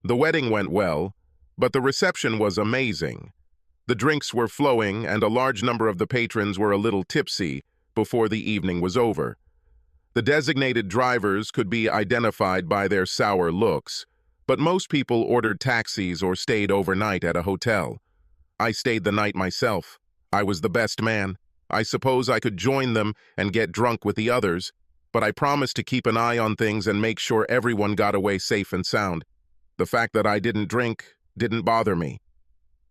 The wedding went well, but the reception was amazing. The drinks were flowing, and a large number of the patrons were a little tipsy before the evening was over. The designated drivers could be identified by their sour looks, but most people ordered taxis or stayed overnight at a hotel. I stayed the night myself. I was the best man. I suppose I could join them and get drunk with the others, but I promised to keep an eye on things and make sure everyone got away safe and sound. The fact that I didn't drink didn't bother me.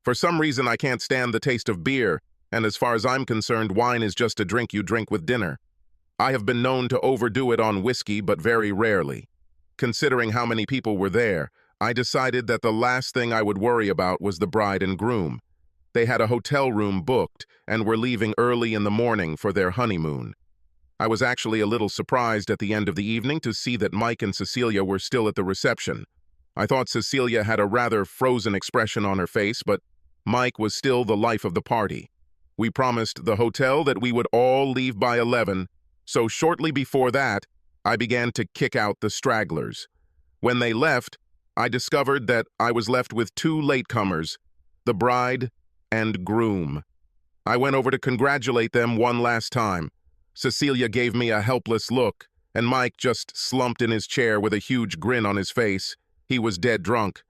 For some reason, I can't stand the taste of beer, and as far as I'm concerned, wine is just a drink you drink with dinner. I have been known to overdo it on whiskey, but very rarely. Considering how many people were there, I decided that the last thing I would worry about was the bride and groom. They had a hotel room booked and were leaving early in the morning for their honeymoon. I was actually a little surprised at the end of the evening to see that Mike and Cecilia were still at the reception. I thought Cecilia had a rather frozen expression on her face, but Mike was still the life of the party. We promised the hotel that we would all leave by 11, so shortly before that, I began to kick out the stragglers. When they left, I discovered that I was left with two latecomers, the bride and groom. I went over to congratulate them one last time. Cecilia gave me a helpless look, and Mike just slumped in his chair with a huge grin on his face. He was dead drunk.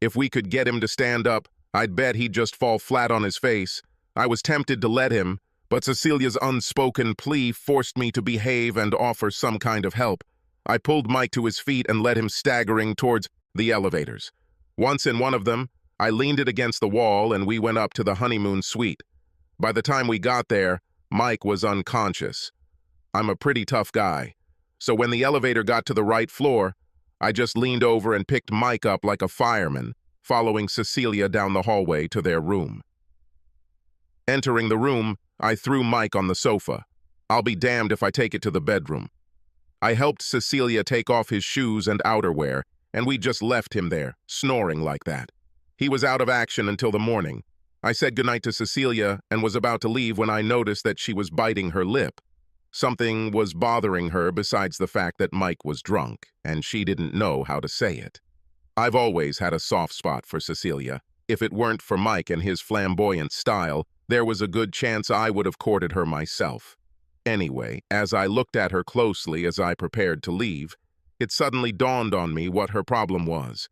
If we could get him to stand up, I'd bet he'd just fall flat on his face. I was tempted to let him, but Cecilia's unspoken plea forced me to behave and offer some kind of help. I pulled Mike to his feet and led him staggering towards the elevators. Once in one of them, I leaned it against the wall and we went up to the honeymoon suite. By the time we got there, Mike was unconscious. I'm a pretty tough guy, so when the elevator got to the right floor, I just leaned over and picked Mike up like a fireman, following Cecilia down the hallway to their room. Entering the room, I threw Mike on the sofa. I'll be damned if I take it to the bedroom. I helped Cecilia take off his shoes and outerwear, and we just left him there, snoring like that. He was out of action until the morning. I said goodnight to Cecilia and was about to leave when I noticed that she was biting her lip. Something was bothering her besides the fact that Mike was drunk, and she didn't know how to say it. I've always had a soft spot for Cecilia. If it weren't for Mike and his flamboyant style, there was a good chance I would have courted her myself. Anyway, as I looked at her closely as I prepared to leave, it suddenly dawned on me what her problem was.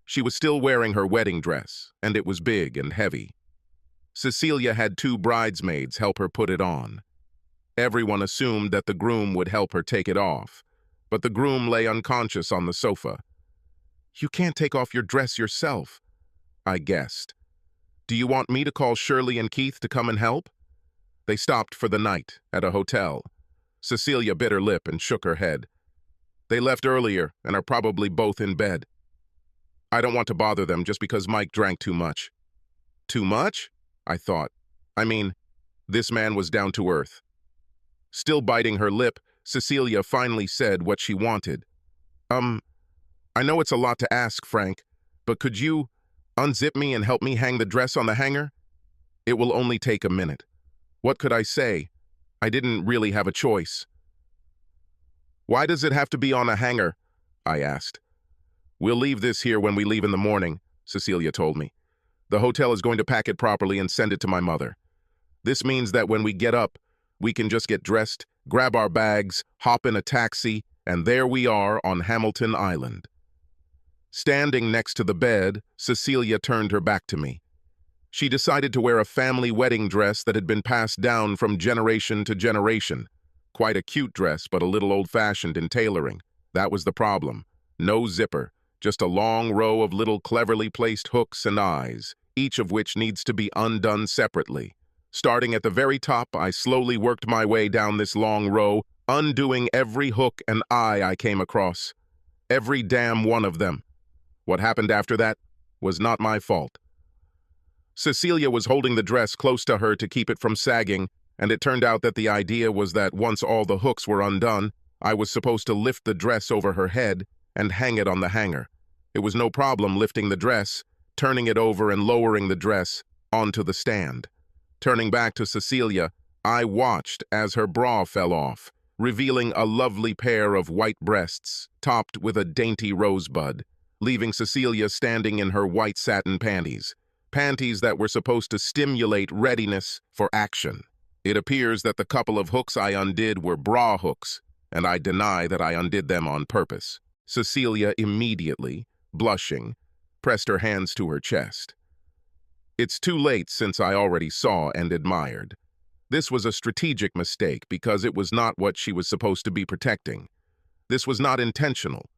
She was still wearing her wedding dress, and it was big and heavy. Cecilia had two bridesmaids help her put it on. Everyone assumed that the groom would help her take it off, but the groom lay unconscious on the sofa. "You can't take off your dress yourself," I guessed. "Do you want me to call Shirley and Keith to come and help?" They stopped for the night at a hotel. Cecilia bit her lip and shook her head. "They left earlier and are probably both in bed. I don't want to bother them just because Mike drank too much." Too much? I thought. I mean, this man was down to earth. Still biting her lip, Cecilia finally said what she wanted. I know it's a lot to ask, Frank, but could you unzip me and help me hang the dress on the hanger? It will only take a minute." What could I say? I didn't really have a choice. "Why does it have to be on a hanger?" I asked. "We'll leave this here when we leave in the morning," Cecilia told me. "The hotel is going to pack it properly and send it to my mother. This means that when we get up, we can just get dressed, grab our bags, hop in a taxi, and there we are on Hamilton Island." Standing next to the bed, Cecilia turned her back to me. She decided to wear a family wedding dress that had been passed down from generation to generation. Quite a cute dress, but a little old-fashioned in tailoring. That was the problem. No zipper, just a long row of little cleverly placed hooks and eyes, each of which needs to be undone separately. Starting at the very top, I slowly worked my way down this long row, undoing every hook and eye I came across. Every damn one of them. What happened after that was not my fault. Cecilia was holding the dress close to her to keep it from sagging, and it turned out that the idea was that once all the hooks were undone, I was supposed to lift the dress over her head and hang it on the hanger. It was no problem lifting the dress, turning it over and lowering the dress onto the stand. Turning back to Cecilia, I watched as her bra fell off, revealing a lovely pair of white breasts, topped with a dainty rosebud. leaving Cecilia standing in her white satin panties. Panties that were supposed to stimulate readiness for action. It appears that the couple of hooks I undid were bra hooks, and I deny that I undid them on purpose. Cecilia immediately, blushing, pressed her hands to her chest. It's too late since I already saw and admired. This was a strategic mistake because it was not what she was supposed to be protecting. This was not intentional.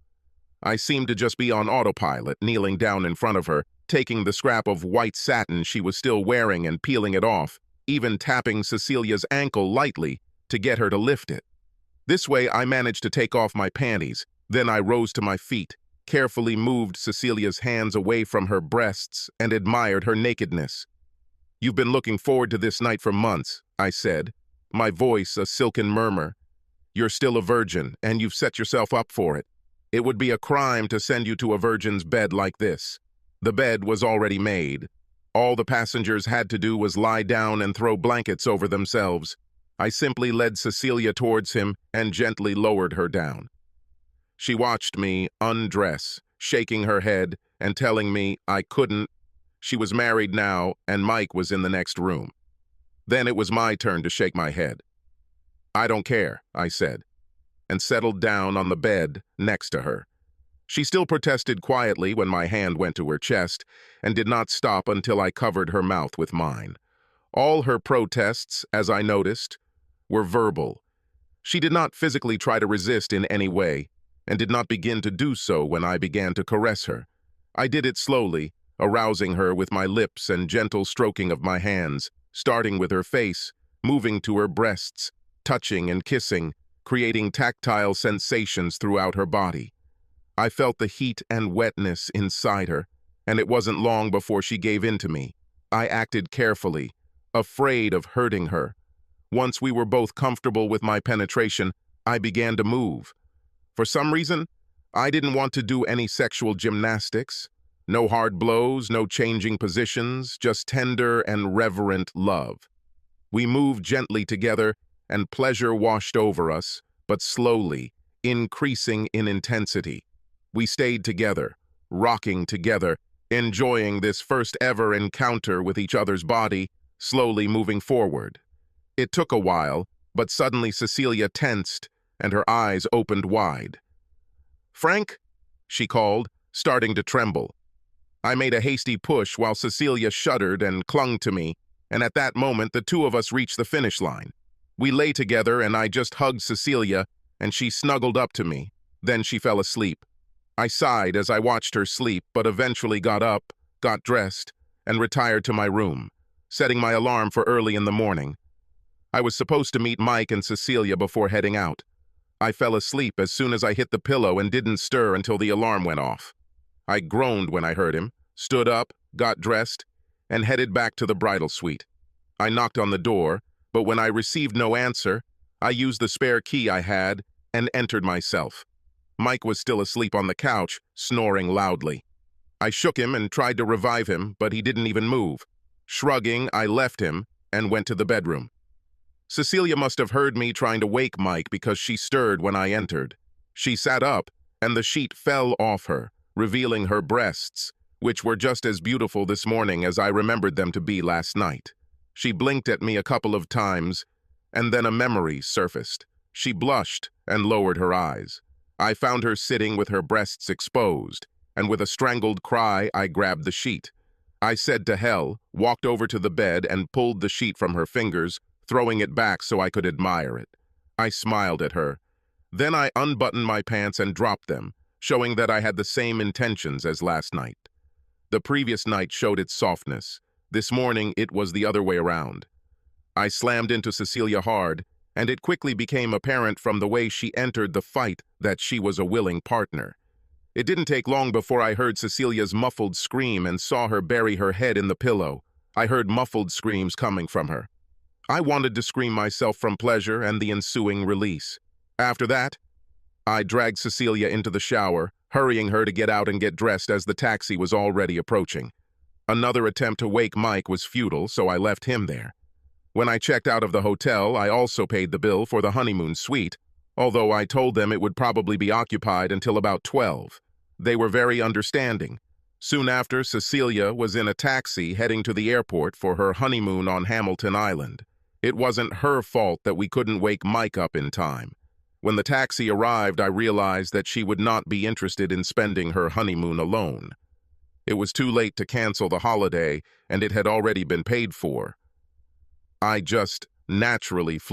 I seemed to just be on autopilot, kneeling down in front of her, taking the scrap of white satin she was still wearing and peeling it off, even tapping Cecilia's ankle lightly to get her to lift it. This way I managed to take off my panties. Then I rose to my feet, carefully moved Cecilia's hands away from her breasts, and admired her nakedness. "You've been looking forward to this night for months," I said, my voice a silken murmur. "You're still a virgin, and you've set yourself up for it. It would be a crime to send you to a virgin's bed like this." The bed was already made. All the passengers had to do was lie down and throw blankets over themselves. I simply led Cecilia towards him and gently lowered her down. She watched me undress, shaking her head and telling me I couldn't. She was married now, and Mike was in the next room. Then it was my turn to shake my head. "I don't care," I said, and settled down on the bed next to her. She still protested quietly when my hand went to her chest, and did not stop until I covered her mouth with mine. All her protests, as I noticed, were verbal. She did not physically try to resist in any way, and did not begin to do so when I began to caress her. I did it slowly, arousing her with my lips and gentle stroking of my hands, starting with her face, moving to her breasts, touching and kissing, creating tactile sensations throughout her body. I felt the heat and wetness inside her, and it wasn't long before she gave in to me. I acted carefully, afraid of hurting her. Once we were both comfortable with my penetration, I began to move. For some reason, I didn't want to do any sexual gymnastics. No hard blows, no changing positions, just tender and reverent love. We moved gently together, and pleasure washed over us, but slowly, increasing in intensity. We stayed together, rocking together, enjoying this first ever encounter with each other's body, slowly moving forward. It took a while, but suddenly Cecilia tensed, and her eyes opened wide. "Frank?" she called, starting to tremble. I made a hasty push while Cecilia shuddered and clung to me, and at that moment the two of us reached the finish line. We lay together, and I just hugged Cecilia, and she snuggled up to me. Then she fell asleep. I sighed as I watched her sleep, but eventually got up, got dressed, and retired to my room, setting my alarm for early in the morning. I was supposed to meet Mike and Cecilia before heading out. I fell asleep as soon as I hit the pillow and didn't stir until the alarm went off. I groaned when I heard him, stood up, got dressed, and headed back to the bridal suite. I knocked on the door, but when I received no answer, I used the spare key I had and entered myself. Mike was still asleep on the couch, snoring loudly. I shook him and tried to revive him, but he didn't even move. Shrugging, I left him and went to the bedroom. Cecilia must have heard me trying to wake Mike because she stirred when I entered. She sat up, and the sheet fell off her, revealing her breasts, which were just as beautiful this morning as I remembered them to be last night. She blinked at me a couple of times, and then a memory surfaced. She blushed and lowered her eyes. I found her sitting with her breasts exposed, and with a strangled cry, I grabbed the sheet. I said to hell, walked over to the bed, and pulled the sheet from her fingers, throwing it back so I could admire it. I smiled at her. Then I unbuttoned my pants and dropped them, showing that I had the same intentions as last night. The previous night showed its softness. This morning, it was the other way around. I slammed into Cecilia hard, and it quickly became apparent from the way she entered the fight that she was a willing partner. It didn't take long before I heard Cecilia's muffled scream and saw her bury her head in the pillow. I heard muffled screams coming from her. I wanted to scream myself from pleasure and the ensuing release. After that, I dragged Cecilia into the shower, hurrying her to get out and get dressed as the taxi was already approaching. Another attempt to wake Mike was futile, so I left him there. When I checked out of the hotel, I also paid the bill for the honeymoon suite, although I told them it would probably be occupied until about 12. They were very understanding. Soon after, Cecilia was in a taxi heading to the airport for her honeymoon on Hamilton Island. It wasn't her fault that we couldn't wake Mike up in time. When the taxi arrived, I realized that she would not be interested in spending her honeymoon alone. It was too late to cancel the holiday, and it had already been paid for. I just naturally